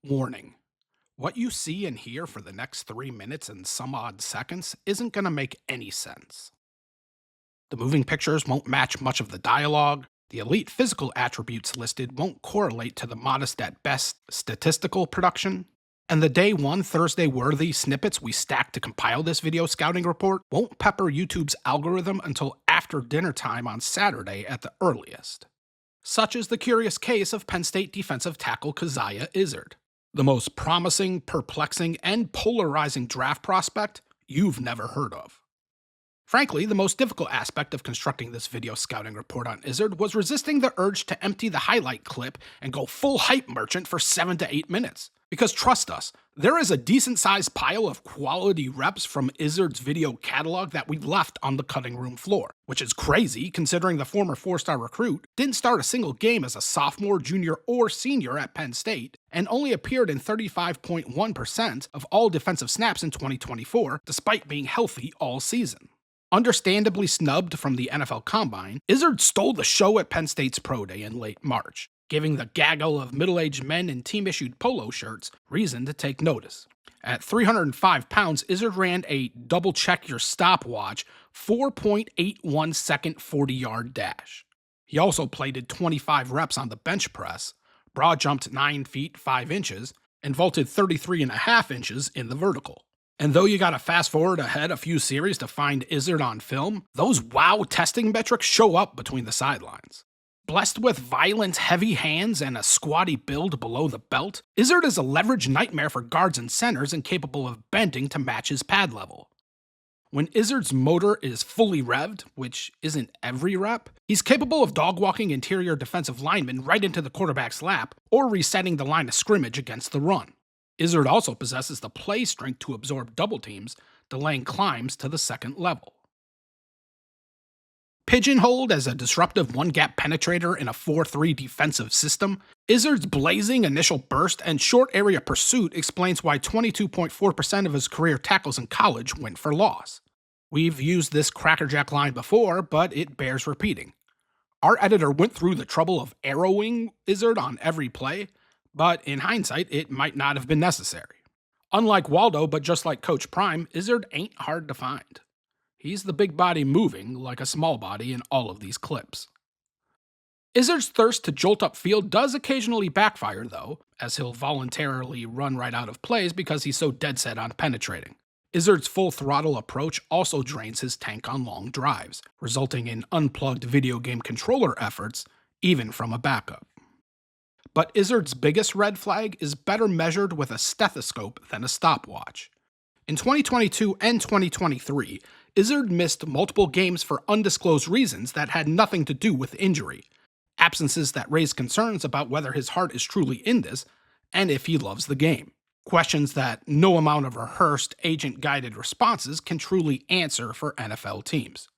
Warning. What you see and hear for the next 3 minutes and some odd seconds isn't going to make any sense. The moving pictures won't match much of the dialogue, the elite physical attributes listed won't correlate to the modest at best statistical production, and the day one Thursday worthy snippets we stacked to compile this video scouting report won't pepper YouTube's algorithm until after dinner time on Saturday at the earliest. Such is the curious case of Penn State defensive tackle Coziah Izzard, the most promising, perplexing, and polarizing draft prospect you've never heard of. Frankly, the most difficult aspect of constructing this video scouting report on Izzard was resisting the urge to empty the highlight clip and go full hype merchant for 7 to 8 minutes. Because trust us, there is a decent-sized pile of quality reps from Izzard's video catalog that we left on the cutting room floor, which is crazy considering the former 4-star recruit didn't start a single game as a sophomore, junior, or senior at Penn State, and only appeared in 35.1% of all defensive snaps in 2024, despite being healthy all season. Understandably snubbed from the NFL Combine, Izzard stole the show at Penn State's Pro Day in late March, giving the gaggle of middle-aged men in team-issued polo shirts reason to take notice. At 305 pounds, Izzard ran a double-check-your-stopwatch 4.81-second 40-yard dash. He also plated 25 reps on the bench press, broad jumped 9 feet 5 inches, and vaulted 33.5 inches in the vertical. And though you gotta fast forward ahead a few series to find Izzard on film, those wow testing metrics show up between the sidelines. Blessed with violent, heavy hands and a squatty build below the belt, Izzard is a leverage nightmare for guards and centers and capable of bending to match his pad level. When Izzard's motor is fully revved, which isn't every rep, he's capable of dog-walking interior defensive linemen right into the quarterback's lap or resetting the line of scrimmage against the run. Izzard also possesses the play strength to absorb double teams, delaying climbs to the second level. Pigeonholed as a disruptive one-gap penetrator in a 4-3 defensive system, Izzard's blazing initial burst and short area pursuit explains why 22.4% of his career tackles in college went for loss. We've used this crackerjack line before, but it bears repeating. Our editor went through the trouble of arrowing Izzard on every play, but in hindsight, it might not have been necessary. Unlike Waldo, but just like Coach Prime, Izzard ain't hard to find. He's the big body moving like a small body in all of these clips. Izzard's thirst to jolt upfield does occasionally backfire though, as he'll voluntarily run right out of plays because he's so dead set on penetrating. Izzard's full throttle approach also drains his tank on long drives, resulting in unplugged video game controller efforts, even from a backup. But Izzard's biggest red flag is better measured with a stethoscope than a stopwatch. In 2022 and 2023, Izzard missed multiple games for undisclosed reasons that had nothing to do with injury, absences that raise concerns about whether his heart is truly in this, and if he loves the game. Questions that no amount of rehearsed, agent-guided responses can truly answer for NFL teams.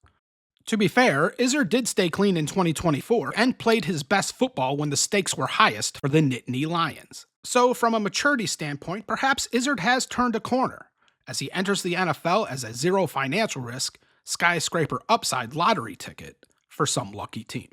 To be fair, Izzard did stay clean in 2024 and played his best football when the stakes were highest for the Nittany Lions. So from a maturity standpoint, perhaps Izzard has turned a corner, as he enters the NFL as a zero financial risk, skyscraper upside lottery ticket for some lucky team.